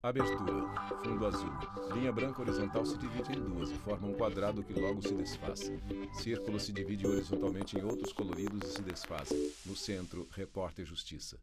Abertura. Fundo azul. Linha branca horizontal se divide em duas e forma um quadrado que logo se desfaz. Círculo se divide horizontalmente em outros coloridos e se desfazem. No centro, repórter Justiça.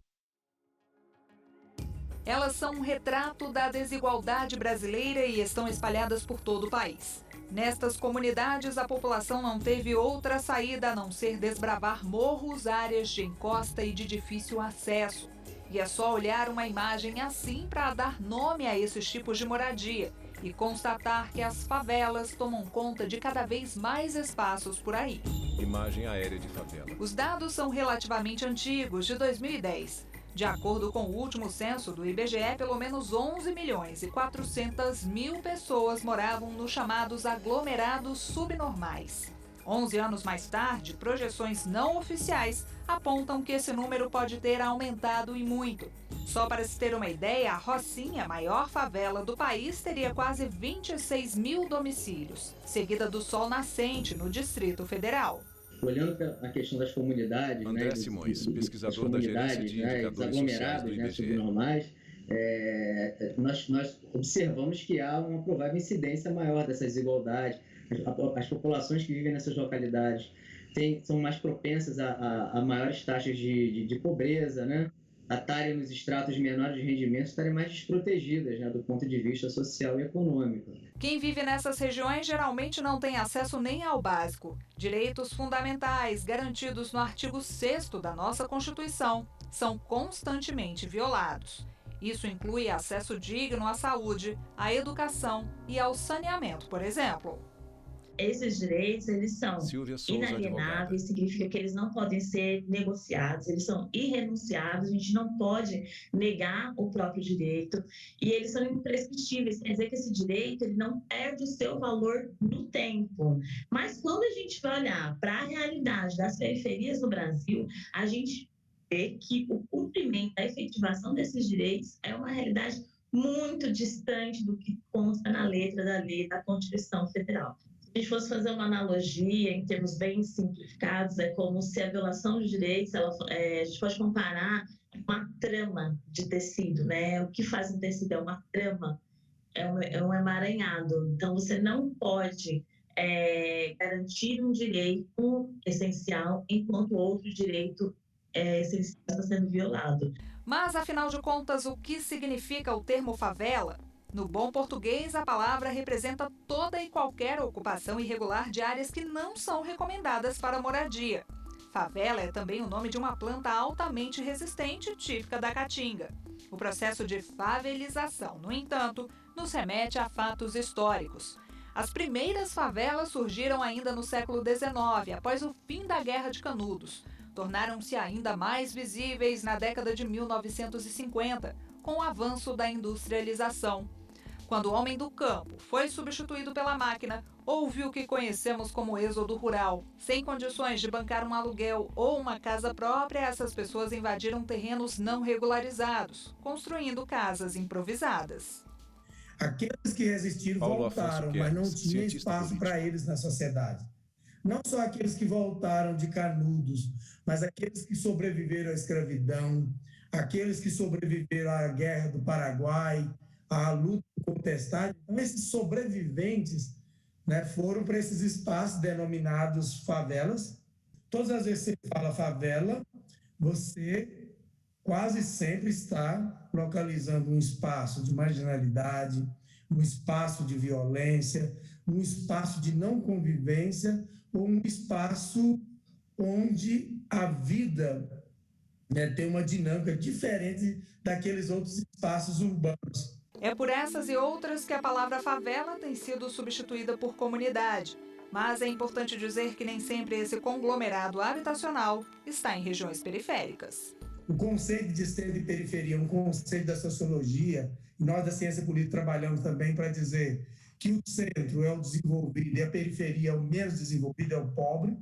Elas são um retrato da desigualdade brasileira e estão espalhadas por todo o país. Nestas comunidades, a população não teve outra saída a não ser desbravar morros, áreas de encosta e de difícil acesso. E é só olhar uma imagem assim para dar nome a esses tipos de moradia e constatar que as favelas tomam conta de cada vez mais espaços por aí. Imagem aérea de favela. Os dados são relativamente antigos, de 2010. De acordo com o último censo do IBGE, pelo menos 11 milhões e 400 mil pessoas moravam nos chamados aglomerados subnormais. 11 anos mais tarde, projeções não oficiais apontam que esse número pode ter aumentado e muito. Só para se ter uma ideia, a Rocinha, a maior favela do país, teria quase 26 mil domicílios, seguida do Sol Nascente, no Distrito Federal. Olhando para a questão das comunidades, André Simões, pesquisador da Gerência de Indicadores Sociais do IBGE. Subnormais, nós observamos que há uma provável incidência maior dessas desigualdades. As populações que vivem nessas localidades são mais propensas a maiores taxas de pobreza, né? A estarem nos estratos menores de rendimento, estarem mais desprotegidas, né, do ponto de vista social e econômico. Quem vive nessas regiões geralmente não tem acesso nem ao básico. Direitos fundamentais garantidos no artigo 6º da nossa Constituição são constantemente violados. Isso inclui acesso digno à saúde, à educação e ao saneamento, por exemplo. Esses direitos, eles são inalienáveis, significa que eles não podem ser negociados, eles são irrenunciáveis, a gente não pode negar o próprio direito e eles são imprescritíveis, quer dizer que esse direito ele não perde o seu valor no tempo. Mas quando a gente vai olhar para a realidade das periferias no Brasil, a gente vê que o cumprimento, a efetivação desses direitos é uma realidade muito distante do que consta na letra da lei da Constituição Federal. Se a gente fosse fazer uma analogia em termos bem simplificados, é como se a violação de direitos, a gente pode comparar com uma trama de tecido, né? O que faz um tecido é uma trama, é um emaranhado. Então, você não pode garantir um direito essencial enquanto outro direito essencial está sendo violado. Mas, afinal de contas, o que significa o termo favela? No bom português, a palavra representa toda e qualquer ocupação irregular de áreas que não são recomendadas para moradia. Favela é também o nome de uma planta altamente resistente típica da Caatinga. O processo de favelização, no entanto, nos remete a fatos históricos. As primeiras favelas surgiram ainda no século XIX, após o fim da Guerra de Canudos. Tornaram-se ainda mais visíveis na década de 1950, com o avanço da industrialização. Quando o homem do campo foi substituído pela máquina, houve o que conhecemos como êxodo rural. Sem condições de bancar um aluguel ou uma casa própria, essas pessoas invadiram terrenos não regularizados, construindo casas improvisadas. Aqueles que resistiram voltaram, mas não tinha espaço para eles na sociedade. Não só aqueles que voltaram de Canudos, mas aqueles que sobreviveram à escravidão, aqueles que sobreviveram à Guerra do Paraguai, à luta contestada. Então, esses sobreviventes, né, foram para esses espaços denominados favelas. Todas as vezes que você fala favela, você quase sempre está localizando um espaço de marginalidade, um espaço de violência, um espaço de não convivência, ou um espaço onde a vida, né, tem uma dinâmica diferente daqueles outros espaços urbanos. É por essas e outras que a palavra favela tem sido substituída por comunidade. Mas é importante dizer que nem sempre esse conglomerado habitacional está em regiões periféricas. O conceito de extrema e periferia, um conceito da sociologia, e nós da ciência política trabalhamos também para dizer que o centro é o desenvolvido e a periferia é o menos desenvolvido, é o pobre.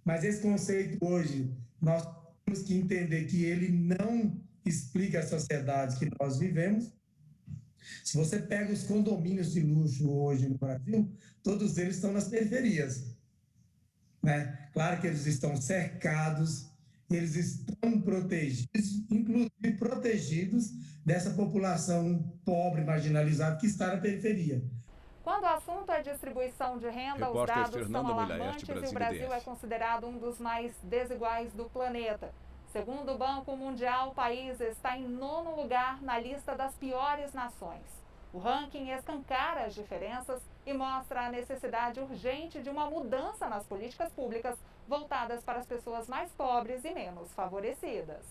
Mas esse conceito hoje, nós temos que entender que ele não explica a sociedade que nós vivemos. Se você pega os condomínios de luxo hoje no Brasil, todos eles estão nas periferias, né? Claro que eles estão cercados eles estão protegidos, inclusive protegidos dessa população pobre, marginalizada, que está na periferia. Quando o assunto é distribuição de renda, os dados são alarmantes e o Brasil é considerado um dos mais desiguais do planeta. Segundo o Banco Mundial, o país está em 9º lugar na lista das piores nações. O ranking escancara as diferenças e mostra a necessidade urgente de uma mudança nas políticas públicas voltadas para as pessoas mais pobres e menos favorecidas.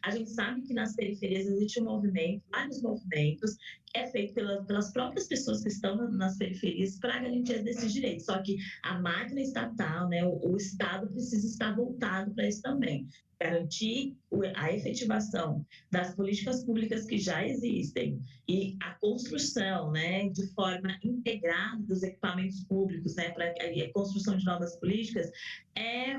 A gente sabe que nas periferias existe um movimento, vários movimentos, que é feito pelas próprias pessoas que estão nas periferias para a garantia desses direitos. Só que a máquina estatal, né, o Estado precisa estar voltado para isso também. Garantir a efetivação das políticas públicas que já existem e a construção, né, de forma integrada dos equipamentos públicos, né, para a construção de novas políticas é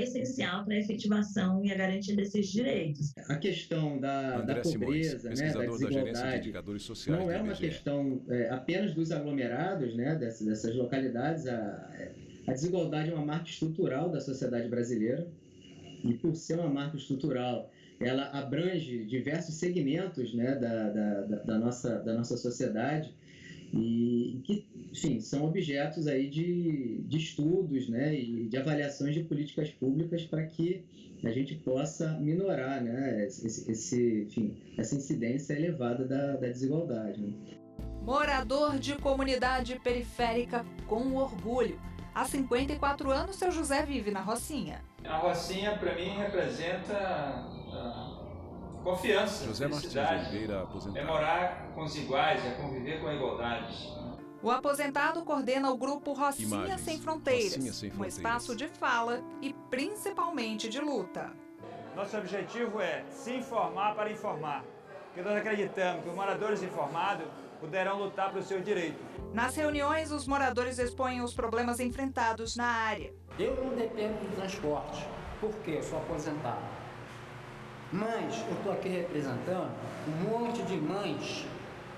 essencial para a efetivação e a garantia desses direitos. A questão da pobreza, né, da desigualdade, não é uma questão apenas dos aglomerados, né, dessas localidades. A desigualdade é uma marca estrutural da sociedade brasileira. E por ser uma marca estrutural, ela abrange diversos segmentos, né, da nossa sociedade e que, enfim, são objetos aí de estudos, né, e de avaliações de políticas públicas para que a gente possa minorar, né, essa incidência elevada da desigualdade. Né? Morador de comunidade periférica com orgulho. Há 54 anos, seu José vive na Rocinha. A Rocinha, para mim, representa confiança, José felicidade. Oliveira, aposentado. É morar com os iguais, é conviver com a igualdade. O aposentado coordena o grupo Rocinha Sem Fronteiras, um espaço de fala e principalmente de luta. Nosso objetivo é se informar para informar, porque nós acreditamos que os moradores informados puderão lutar pelo seu direito. Nas reuniões, os moradores expõem os problemas enfrentados na área. Eu não dependo do transporte, porque eu sou aposentado. Mas eu estou aqui representando um monte de mães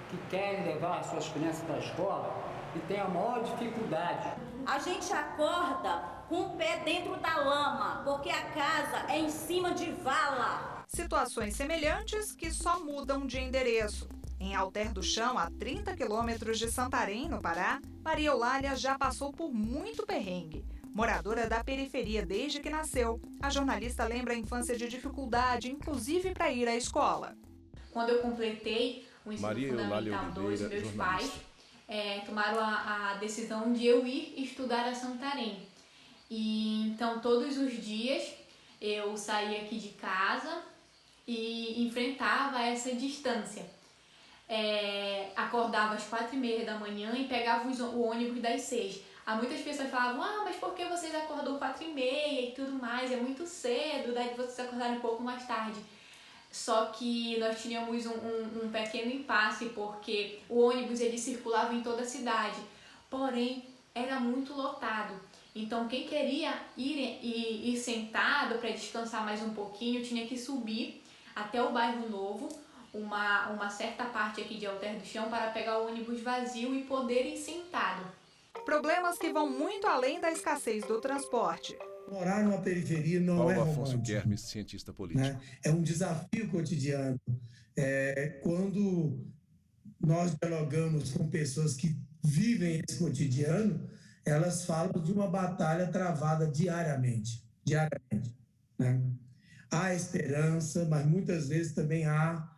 que querem levar suas crianças para a escola e têm a maior dificuldade. A gente acorda com o pé dentro da lama, porque a casa é em cima de vala. Situações semelhantes que só mudam de endereço. Em Alter do Chão, a 30 quilômetros de Santarém, no Pará, Maria Eulália já passou por muito perrengue. Moradora da periferia desde que nasceu, a jornalista lembra a infância de dificuldade, inclusive para ir à escola. Quando eu completei o ensino fundamental 2, meus pais tomaram a decisão de eu ir estudar a Santarém. E então todos os dias eu saía aqui de casa e enfrentava essa distância. Acordava às 4h30 da manhã e pegava o ônibus das 6. Há muitas pessoas falavam, mas por que vocês acordam 4h30 e tudo mais? É muito cedo, daí vocês acordarem um pouco mais tarde. Só que nós tínhamos um pequeno impasse, porque o ônibus ele circulava em toda a cidade, porém era muito lotado. Então quem queria ir sentado para descansar mais um pouquinho tinha que subir até o bairro Novo, uma certa parte aqui de Alter do Chão, para pegar o ônibus vazio e poder ir sentado. Problemas que vão muito além da escassez do transporte. Morar numa periferia não Paulo é romântico. Afonso Guermes, cientista político. Né? É um desafio cotidiano. Quando nós dialogamos com pessoas que vivem esse cotidiano, elas falam de uma batalha travada diariamente. Né? Há esperança, mas muitas vezes também há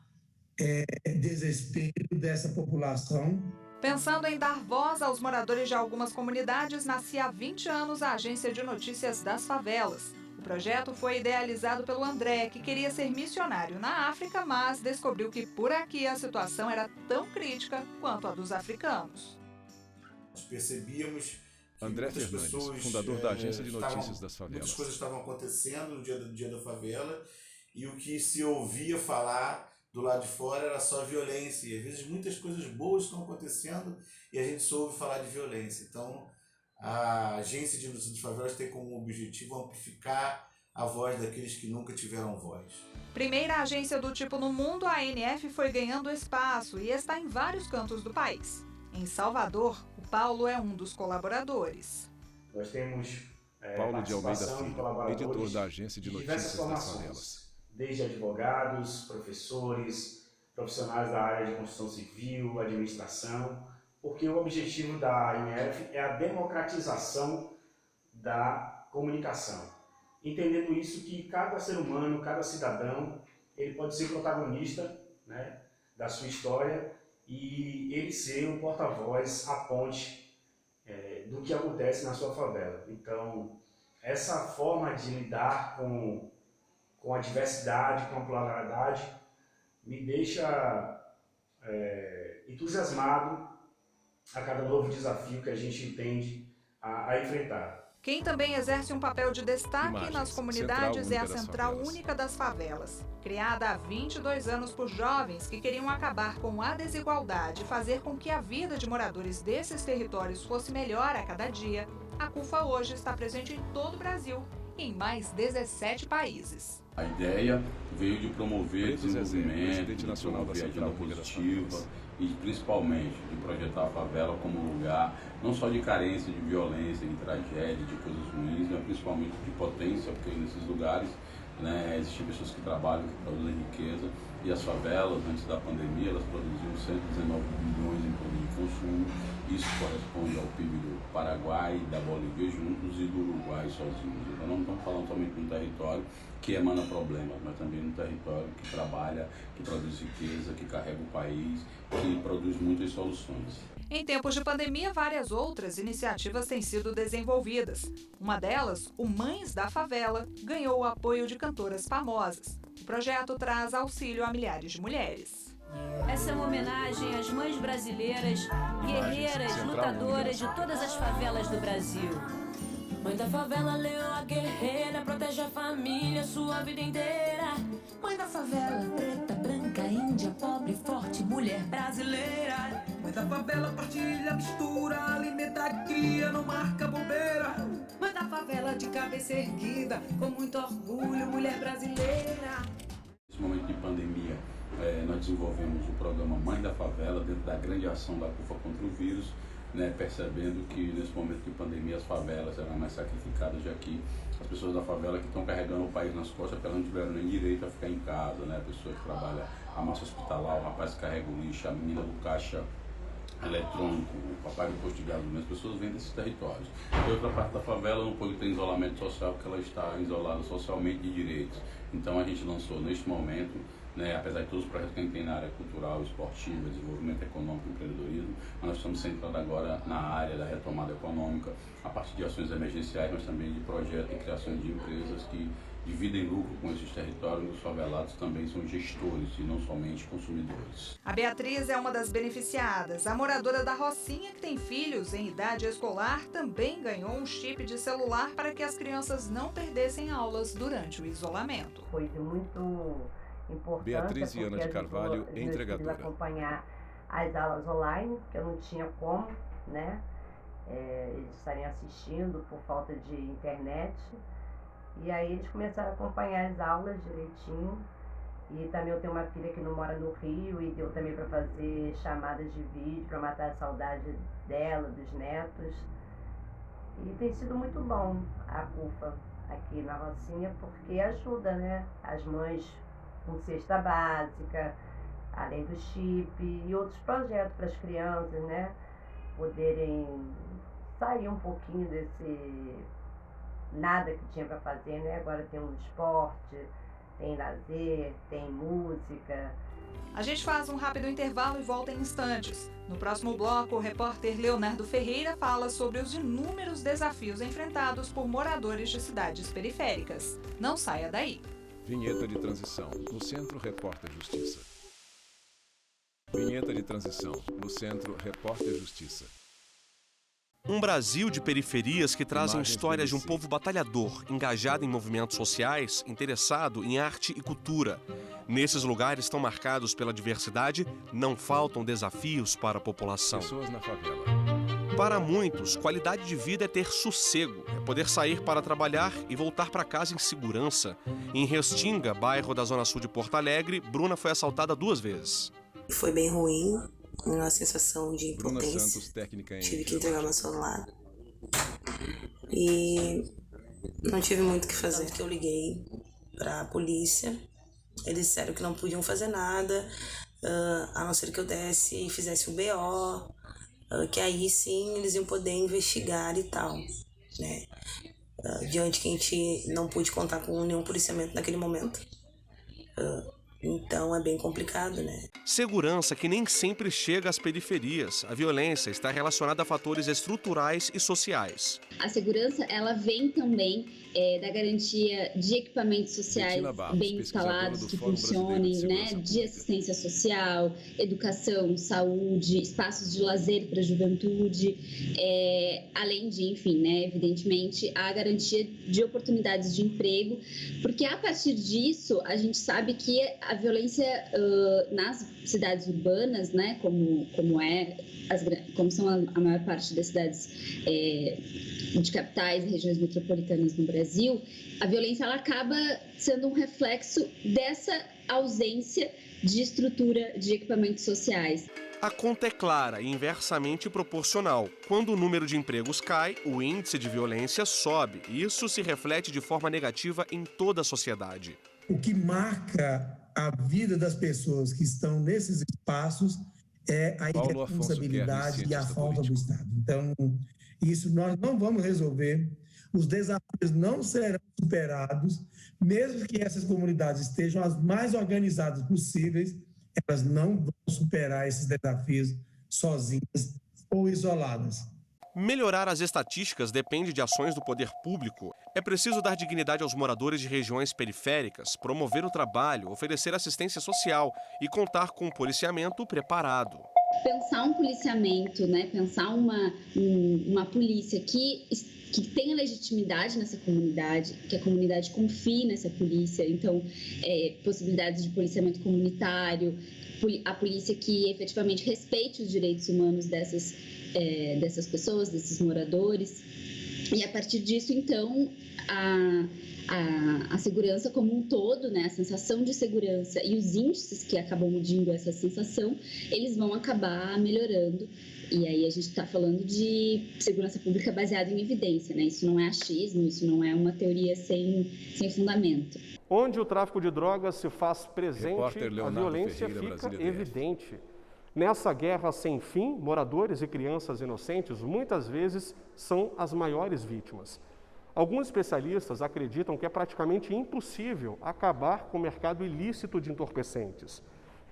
desespero dessa população. Pensando em dar voz aos moradores de algumas comunidades, nascia há 20 anos a Agência de Notícias das Favelas. O projeto foi idealizado pelo André, que queria ser missionário na África, mas descobriu que por aqui a situação era tão crítica quanto a dos africanos. Nós percebíamos que André Fernandes, fundador da Agência de Notícias das Favelas. Muitas coisas estavam acontecendo no dia da favela e o que se ouvia falar do lado de fora era só violência. E às vezes muitas coisas boas estão acontecendo e a gente só ouve falar de violência. Então a Agência de Notícias das Favelas tem como objetivo amplificar a voz daqueles que nunca tiveram voz. Primeira agência do tipo no mundo, a ANF foi ganhando espaço e está em vários cantos do país. Em Salvador, o Paulo é um dos colaboradores. Nós temos Paulo de Almeida Filho, editor da Agência de Notícias das Favelas. Desde advogados, professores, profissionais da área de construção civil, administração, porque o objetivo da INEF é a democratização da comunicação. Entendendo isso que cada ser humano, cada cidadão, ele pode ser protagonista, né, da sua história e ele ser um porta-voz, a ponte do que acontece na sua favela. Então, essa forma de lidar com a diversidade, com a pluralidade, me deixa entusiasmado a cada novo desafio que a gente tende a enfrentar. Quem também exerce um papel de destaque nas comunidades é a Central Única das Favelas. Criada há 22 anos por jovens que queriam acabar com a desigualdade e fazer com que a vida de moradores desses territórios fosse melhor a cada dia, a CUFA hoje está presente em todo o Brasil e em mais 17 países. A ideia veio de promover desenvolvimento, de promover a agenda positiva e principalmente de projetar a favela como um lugar não só de carência, de violência, de tragédia, de coisas ruins, mas principalmente de potência, porque nesses lugares, né, existem pessoas que trabalham, que produzem riqueza, e as favelas, antes da pandemia, elas produziam 119 bilhões em produto de consumo. Isso corresponde ao PIB do Paraguai, da Bolívia juntos e do Uruguai sozinhos. Então não estamos falando somente de um território que emana problemas, mas também de um território que trabalha, que produz riqueza, que carrega o país, que produz muitas soluções. Em tempos de pandemia, várias outras iniciativas têm sido desenvolvidas. Uma delas, o Mães da Favela, ganhou o apoio de cantoras famosas. O projeto traz auxílio a milhares de mulheres. Essa é uma homenagem às mães brasileiras, guerreiras, lutadoras de todas as favelas do Brasil. Mãe da favela, leoa guerreira, protege a família sua vida inteira. Mãe da favela, preta, branca, índia, pobre, forte, mulher brasileira. Mãe da favela, partilha, mistura, alimenta, cria, não marca bobeira. Mãe da favela, de cabeça erguida, com muito orgulho, mulher brasileira. Nesse momento de pandemia, nós desenvolvemos o programa Mãe da Favela dentro da grande ação da CUFA contra o vírus, né, percebendo que nesse momento de pandemia as favelas eram mais sacrificadas, já que as pessoas da favela que estão carregando o país nas costas, porque elas não tiveram nem direito a ficar em casa, né, a pessoa que trabalha a massa hospitalar, o rapaz que carrega o lixo, a menina do caixa eletrônico, o papai do posto de gasolina, as pessoas vêm desses territórios. E outra parte da favela não pode ter isolamento social porque ela está isolada socialmente de direitos. Então a gente lançou neste momento, né, apesar de todos os projetos que a gente tem na área cultural, esportiva, desenvolvimento econômico e empreendedorismo, nós estamos centrados agora na área da retomada econômica, a partir de ações emergenciais, mas também de projetos e criação de empresas que dividem lucro com esses territórios. Os favelados também são gestores e não somente consumidores. A Beatriz é uma das beneficiadas. A moradora da Rocinha, que tem filhos em idade escolar, também ganhou um chip de celular para que as crianças não perdessem aulas durante o isolamento. Foi muito importante. Beatriz Viana de Carvalho, entregadora. Acompanhar as aulas online, que eu não tinha como, né? Eles estarem assistindo por falta de internet. E aí eles começaram a acompanhar as aulas direitinho. E também eu tenho uma filha que não mora no Rio e deu também para fazer chamadas de vídeo para matar a saudade dela, dos netos. E tem sido muito bom a CUFA aqui na Rocinha, porque ajuda, né, as mães com cesta básica, além do chip e outros projetos para as crianças, né, poderem sair um pouquinho desse nada que tinha para fazer, né? Agora tem um esporte, tem lazer, tem música. A gente faz um rápido intervalo e volta em instantes. No próximo bloco, o repórter Leonardo Ferreira fala sobre os inúmeros desafios enfrentados por moradores de cidades periféricas. Não saia daí. Vinheta de transição. No Centro, Repórter Justiça. Vinheta de transição. No Centro, Repórter Justiça. Um Brasil de periferias que trazem histórias de um povo batalhador, engajado em movimentos sociais, interessado em arte e cultura. Nesses lugares tão marcados pela diversidade, não faltam desafios para a população. Pessoas na favela. Para muitos, qualidade de vida é ter sossego, é poder sair para trabalhar e voltar para casa em segurança. Em Restinga, bairro da Zona Sul de Porto Alegre, Bruna foi assaltada 2 vezes. Foi bem ruim. Uma sensação de impotência. Santos, técnica em tive que entregar meu celular. E Não tive muito o que fazer, porque eu liguei para a polícia. Eles disseram que não podiam fazer nada, a não ser que eu desse e fizesse o BO, que aí sim eles iam poder investigar e tal, né? Diante que a gente não pôde contar com nenhum policiamento naquele momento. Então é bem complicado, né? Segurança que nem sempre chega às periferias. A violência está relacionada a fatores estruturais e sociais. A segurança, ela vem também da garantia de equipamentos sociais bem instalados, que funcionem, né? De assistência social, educação, saúde, espaços de lazer para a juventude, além de, enfim, né? Evidentemente, a garantia de oportunidades de emprego, porque a partir disso a gente sabe que a violência nas cidades urbanas, né, como são a maior parte das cidades de capitais e regiões metropolitanas no Brasil, a violência ela acaba sendo um reflexo dessa ausência de estrutura de equipamentos sociais. A conta é clara e inversamente proporcional. Quando o número de empregos cai, o índice de violência sobe. E isso se reflete de forma negativa em toda a sociedade. O que marca a vida das pessoas que estão nesses espaços é a irresponsabilidade e a falta do Estado. Então, isso nós não vamos resolver, os desafios não serão superados, mesmo que essas comunidades estejam as mais organizadas possíveis, elas não vão superar esses desafios sozinhas ou isoladas. Melhorar as estatísticas depende de ações do poder público. É preciso dar dignidade aos moradores de regiões periféricas, promover o trabalho, oferecer assistência social e contar com um policiamento preparado. Pensar um policiamento, né? Pensar uma polícia que tenha legitimidade nessa comunidade, que a comunidade confie nessa polícia, então possibilidades de policiamento comunitário, a polícia que efetivamente respeite os direitos humanos dessas pessoas, desses moradores, e a partir disso, então, a segurança como um todo, né, a sensação de segurança e os índices que acabam medindo essa sensação, eles vão acabar melhorando. E aí a gente está falando de segurança pública baseada em evidência, né? Isso não é achismo, isso não é uma teoria sem fundamento. Onde o tráfico de drogas se faz presente, a violência fica evidente. Nessa guerra sem fim, moradores e crianças inocentes muitas vezes são as maiores vítimas. Alguns especialistas acreditam que é praticamente impossível acabar com o mercado ilícito de entorpecentes.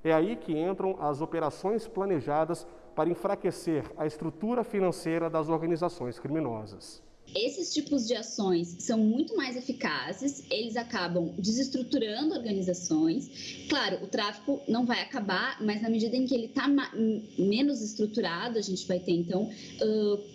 É aí que entram as operações planejadas para enfraquecer a estrutura financeira das organizações criminosas. Esses tipos de ações são muito mais eficazes, eles acabam desestruturando organizações. Claro, o tráfico não vai acabar, mas na medida em que ele está menos estruturado, a gente vai ter, então,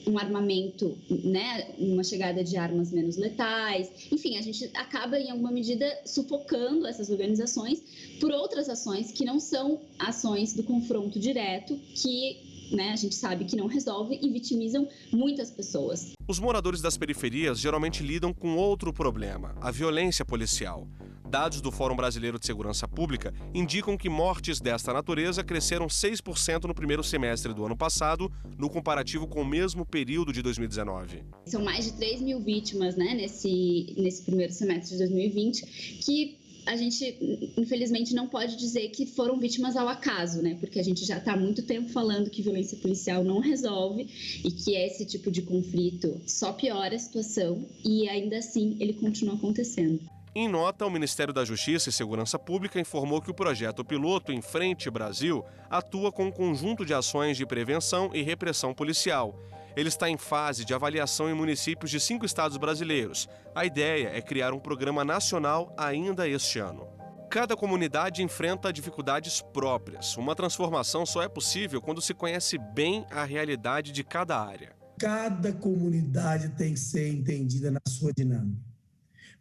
um armamento, né, uma chegada de armas menos letais. Enfim, a gente acaba, em alguma medida, sufocando essas organizações por outras ações que não são ações do confronto direto, que a gente sabe que não resolve e vitimizam muitas pessoas. Os moradores das periferias geralmente lidam com outro problema, a violência policial. Dados do Fórum Brasileiro de Segurança Pública indicam que mortes desta natureza cresceram 6% no primeiro semestre do ano passado, no comparativo com o mesmo período de 2019. São mais de 3 mil vítimas, né, nesse primeiro semestre de 2020, que a gente, infelizmente, não pode dizer que foram vítimas ao acaso, né? Porque a gente já está há muito tempo falando que violência policial não resolve e que esse tipo de conflito só piora a situação e, ainda assim, ele continua acontecendo. Em nota, o Ministério da Justiça e Segurança Pública informou que o projeto piloto Em Frente Brasil atua com um conjunto de ações de prevenção e repressão policial. Ele está em fase de avaliação em municípios de 5 estados brasileiros. A ideia é criar um programa nacional ainda este ano. Cada comunidade enfrenta dificuldades próprias. Uma transformação só é possível quando se conhece bem a realidade de cada área. Cada comunidade tem que ser entendida na sua dinâmica.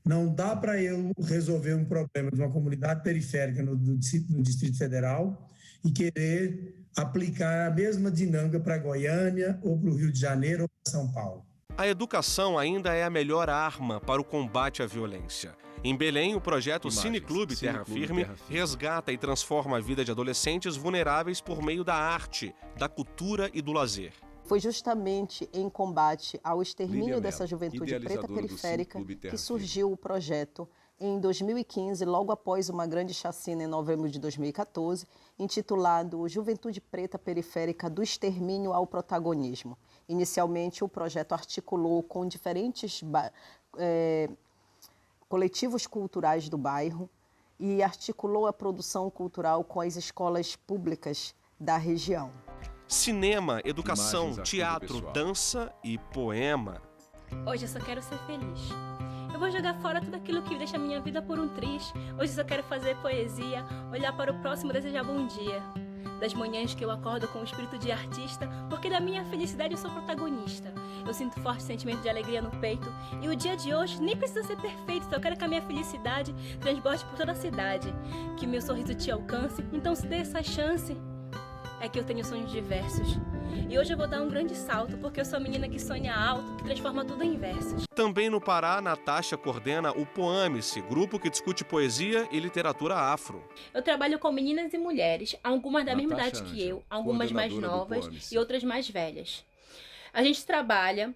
Não dá para eu resolver um problema de uma comunidade periférica no Distrito Federal e querer aplicar a mesma dinâmica para Goiânia ou para o Rio de Janeiro ou para São Paulo. A educação ainda é a melhor arma para o combate à violência. Em Belém, o projeto Cineclube Terra Firme resgata e transforma a vida de adolescentes vulneráveis por meio da arte, da cultura e do lazer. Foi justamente em combate ao extermínio dessa juventude preta periférica que surgiu o projeto em 2015, logo após uma grande chacina em novembro de 2014, intitulado Juventude Preta Periférica do Extermínio ao Protagonismo. Inicialmente, o projeto articulou com diferentes coletivos culturais do bairro e articulou a produção cultural com as escolas públicas da região. Cinema, educação, teatro, dança e poema. Hoje eu só quero ser feliz. Eu vou jogar fora tudo aquilo que deixa a minha vida por um triz. Hoje eu só quero fazer poesia, olhar para o próximo e desejar bom dia. Das manhãs que eu acordo com o espírito de artista, porque da minha felicidade eu sou protagonista. Eu sinto forte sentimento de alegria no peito, e o dia de hoje nem precisa ser perfeito, só quero que a minha felicidade transborde por toda a cidade. Que meu sorriso te alcance, então se dê essa chance. É que eu tenho sonhos diversos. E hoje eu vou dar um grande salto, porque eu sou a menina que sonha alto, que transforma tudo em versos. Também no Pará, Natasha coordena o Poame-se, grupo que discute poesia e literatura afro. Eu trabalho com meninas e mulheres, algumas da mesma idade que eu, algumas mais novas e outras mais velhas. A gente trabalha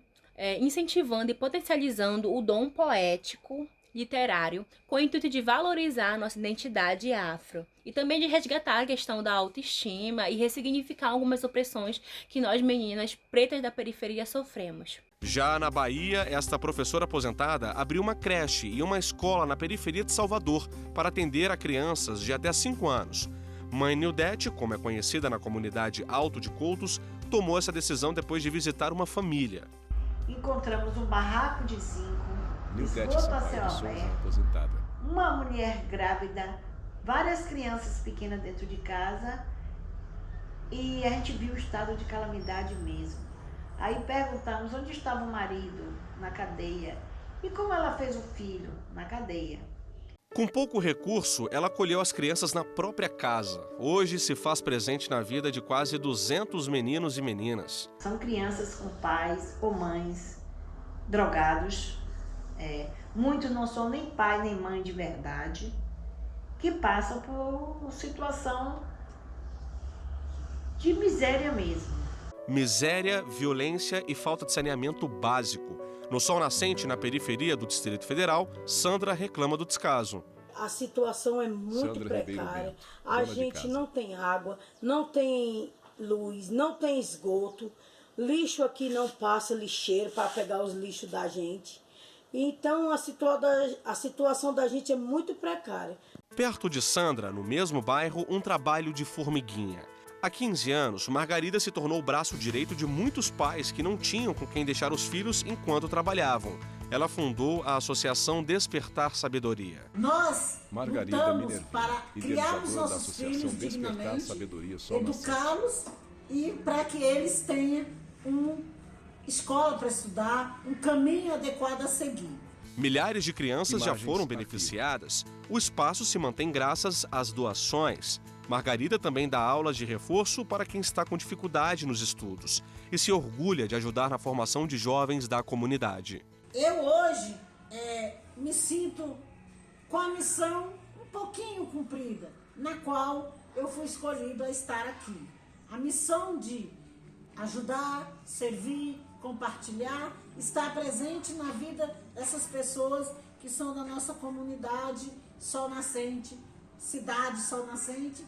incentivando e potencializando o dom poético, literário, com o intuito de valorizar a nossa identidade afro e também de resgatar a questão da autoestima e ressignificar algumas opressões que nós meninas pretas da periferia sofremos. Já na Bahia, esta professora aposentada abriu uma creche e uma escola na periferia de Salvador para atender a crianças de até 5 anos. Mãe Nildete, como é conhecida na comunidade Alto de Coutos, tomou essa decisão depois de visitar uma família. Encontramos um barraco de zinco, esgoto a céu aberto, uma mulher grávida, várias crianças pequenas dentro de casa, e a gente viu o estado de calamidade mesmo. Aí perguntamos onde estava o marido, na cadeia, e como ela fez o filho, na cadeia. Com pouco recurso, ela acolheu as crianças na própria casa. Hoje se faz presente na vida de quase 200 meninos e meninas. São crianças com pais ou mães drogados, muitos não são nem pai nem mãe de verdade, que passam por situação de miséria mesmo. Miséria, violência e falta de saneamento básico. No Sol Nascente, na periferia do Distrito Federal, Sandra reclama do descaso. A situação é muito precária. A gente não tem água, não tem luz, não tem esgoto. Lixo aqui não passa lixeiro para pegar os lixos da gente. Então a situação da gente é muito precária. Perto de Sandra, no mesmo bairro, um trabalho de formiguinha. Há 15 anos, Margarida se tornou o braço direito de muitos pais que não tinham com quem deixar os filhos enquanto trabalhavam. Ela fundou a Associação Despertar Sabedoria. Nós lutamos para criarmos nossos filhos dignamente, educá-los e para que eles tenham uma escola para estudar, um caminho adequado a seguir. Milhares de crianças já foram beneficiadas. O espaço se mantém graças às doações. Margarida também dá aulas de reforço para quem está com dificuldade nos estudos e se orgulha de ajudar na formação de jovens da comunidade. Eu hoje me sinto com a missão um pouquinho cumprida, na qual eu fui escolhida a estar aqui. A missão de ajudar, servir, compartilhar, estar presente na vida dessas pessoas que são da nossa comunidade Sol Nascente, cidade Sol Nascente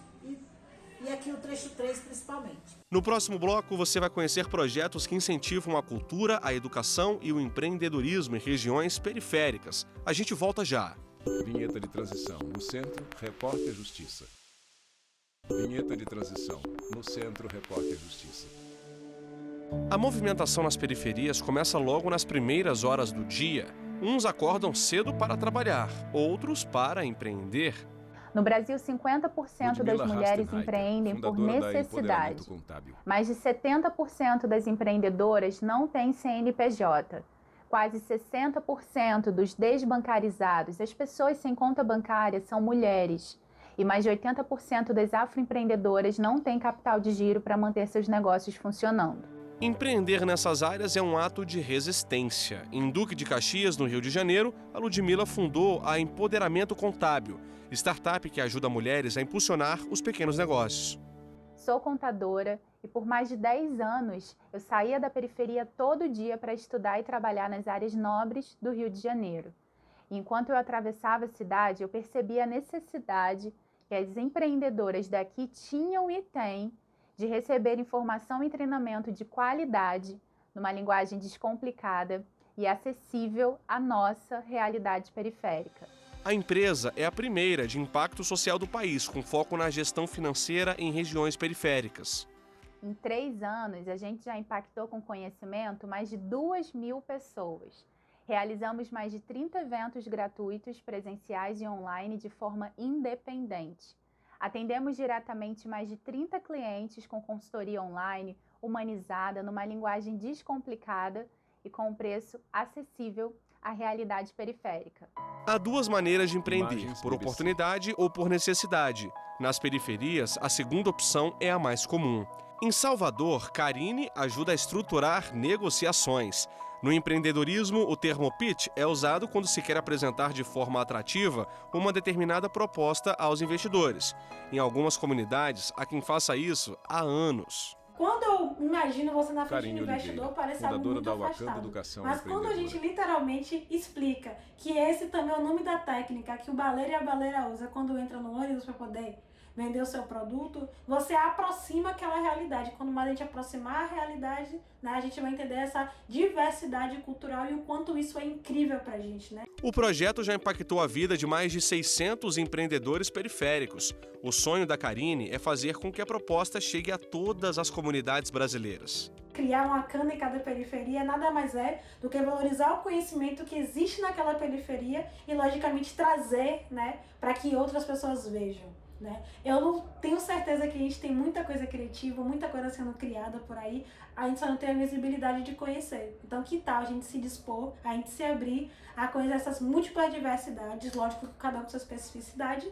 e aqui o trecho 3 principalmente. No próximo bloco você vai conhecer projetos que incentivam a cultura, a educação e o empreendedorismo em regiões periféricas. A gente volta já. Vinheta de transição. No centro, Repórter Justiça. Vinheta de transição. No centro, Repórter Justiça. A movimentação nas periferias começa logo nas primeiras horas do dia. Uns acordam cedo para trabalhar, outros para empreender. No Brasil, 50% das mulheres empreendem por necessidade. Mais de 70% das empreendedoras não têm CNPJ. Quase 60% dos desbancarizados, as pessoas sem conta bancária, são mulheres. E mais de 80% das afroempreendedoras não têm capital de giro para manter seus negócios funcionando. Empreender nessas áreas é um ato de resistência. Em Duque de Caxias, no Rio de Janeiro, a Ludmila fundou a Empoderamento Contábil, startup que ajuda mulheres a impulsionar os pequenos negócios. sou contadora e por mais de 10 anos eu saía da periferia todo dia para estudar e trabalhar nas áreas nobres do Rio de Janeiro. E enquanto eu atravessava a cidade, eu percebia a necessidade que as empreendedoras daqui tinham e têm de receber informação e treinamento de qualidade, numa linguagem descomplicada e acessível à nossa realidade periférica. A empresa é a primeira de impacto social do país, com foco na gestão financeira em regiões periféricas. Em 3 anos, a gente já impactou com conhecimento mais de 2.000 pessoas. Realizamos mais de 30 eventos gratuitos, presenciais e online de forma independente. Atendemos diretamente mais de 30 clientes com consultoria online, humanizada, numa linguagem descomplicada e com um preço acessível à realidade periférica. Há 2 maneiras de empreender, por oportunidade ou por necessidade. Nas periferias, a segunda opção é a mais comum. Em Salvador, Karine ajuda a estruturar negociações. No empreendedorismo, o termo pitch é usado quando se quer apresentar de forma atrativa uma determinada proposta aos investidores. Em algumas comunidades, há quem faça isso há anos. Quando eu imagino você na frente do investidor, parece algo muito afastado. Mas quando a gente literalmente explica que esse também é o nome da técnica que o baleiro e a baleira usa quando entra no ônibus para poder vender o seu produto, você aproxima aquela realidade. Quando mais a gente aproximar a realidade, né, a gente vai entender essa diversidade cultural e o quanto isso é incrível pra gente, né? O projeto já impactou a vida de mais de 600 empreendedores periféricos. O sonho da Karine é fazer com que a proposta chegue a todas as comunidades brasileiras. Criar uma cana em cada periferia nada mais é do que valorizar o conhecimento que existe naquela periferia e, logicamente, trazer, né, para que outras pessoas vejam. Né? Eu não tenho certeza que a gente tem muita coisa criativa, muita coisa sendo criada por aí, a gente só não tem a visibilidade de conhecer. Então, que tal a gente se dispor, a gente se abrir a conhecer essas múltiplas diversidades, lógico, cada um com sua especificidade,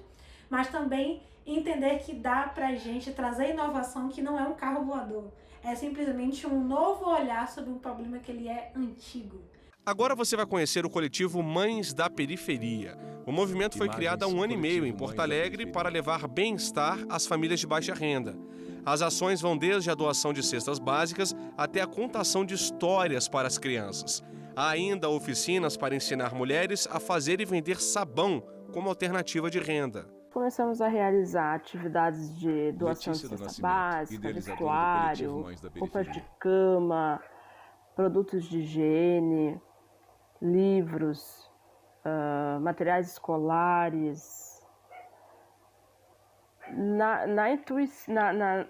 mas também entender que dá pra gente trazer inovação que não é um carro voador, é simplesmente um novo olhar sobre um problema que ele é antigo. Agora você vai conhecer o coletivo Mães da Periferia. O movimento foi criado há 1 ano e meio em Porto Alegre para levar bem-estar às famílias de baixa renda. As ações vão desde a doação de cestas básicas até a contação de histórias para as crianças. Há ainda oficinas para ensinar mulheres a fazer e vender sabão como alternativa de renda. Começamos a realizar atividades de doação de cesta básica, vestuário, roupas de cama, produtos de higiene, livros, materiais escolares,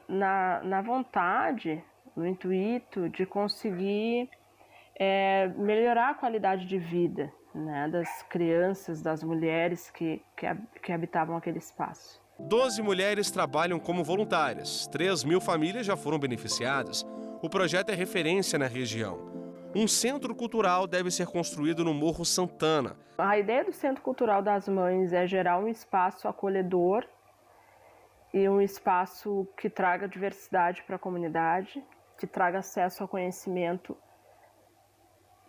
na vontade, no intuito de conseguir melhorar a qualidade de vida, né, das crianças, das mulheres que habitavam aquele espaço. 12 mulheres trabalham como voluntárias, 3.000 famílias já foram beneficiadas. O projeto é referência na região. Um centro cultural deve ser construído no Morro Santana. A ideia do Centro Cultural das Mães é gerar um espaço acolhedor e um espaço que traga diversidade para a comunidade, que traga acesso ao conhecimento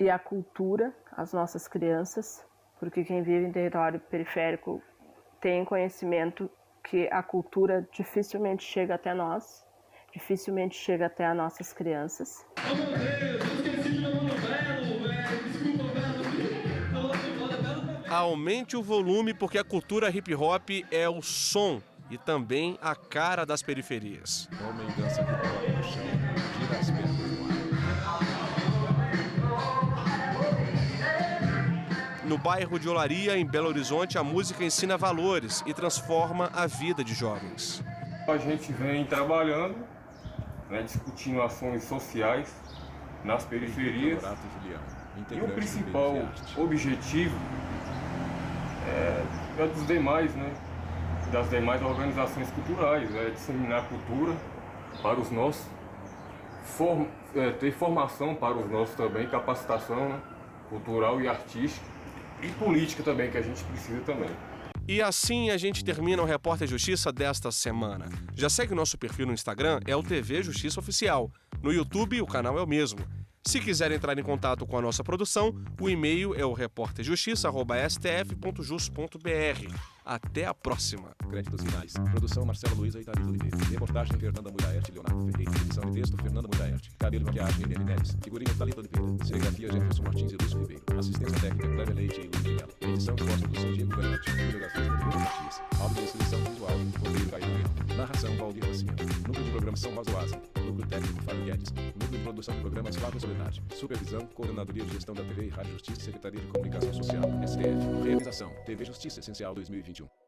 e à cultura às nossas crianças, porque quem vive em território periférico tem conhecimento que a cultura dificilmente chega até nós, dificilmente chega até as nossas crianças. Aumente o volume porque a cultura hip hop é o som e também a cara das periferias. Homem dança hip hop no chão, tira as pernas do ar. No bairro de Olaria, em Belo Horizonte, a música ensina valores e transforma a vida de jovens. A gente vem trabalhando, né, discutindo ações sociais nas periferias. E o principal objetivo é dos demais, né, das demais organizações culturais, disseminar cultura para os nossos, ter formação para os nossos também, capacitação, né, cultural e artística, e política também, que a gente precisa também. E assim a gente termina o Repórter Justiça desta semana. Já segue o nosso perfil no Instagram, é o TV Justiça Oficial. No YouTube, o canal é o mesmo. Se quiser entrar em contato com a nossa produção, o e-mail é o repórterjustiça@stf.jus.br. Até a próxima. Créditos finais. Produção Marcelo Luiza e Thalita Oliveira. Reportagem Fernanda Muraerte e Leonardo Ferreira. Edição e texto Fernanda Muraerte. Cabelo e maquiagem Eliane Neves. Figurinha Thalita Oliveira. Serigrafia Jefferson Martins e Lúcio Ribeiro. Assistência técnica Cléber Leite e Luiz de Mello. Edição e pós-produção Diego Garotti. Videografia Rodrigo Matias. Áudio e descrição visual Rodrigo Caio Leão. Narração Valdir Rocinha. Núcleo de programação Rosa Asa. Núcleo técnico Fábio Guedes. Núcleo de produção de programas Flávio Soledade. Supervisão, Coordenadoria de Gestão da TV e Rádio Justiça e Secretaria de Comunicação Social. STF. Realização TV Justiça Essencial 2021.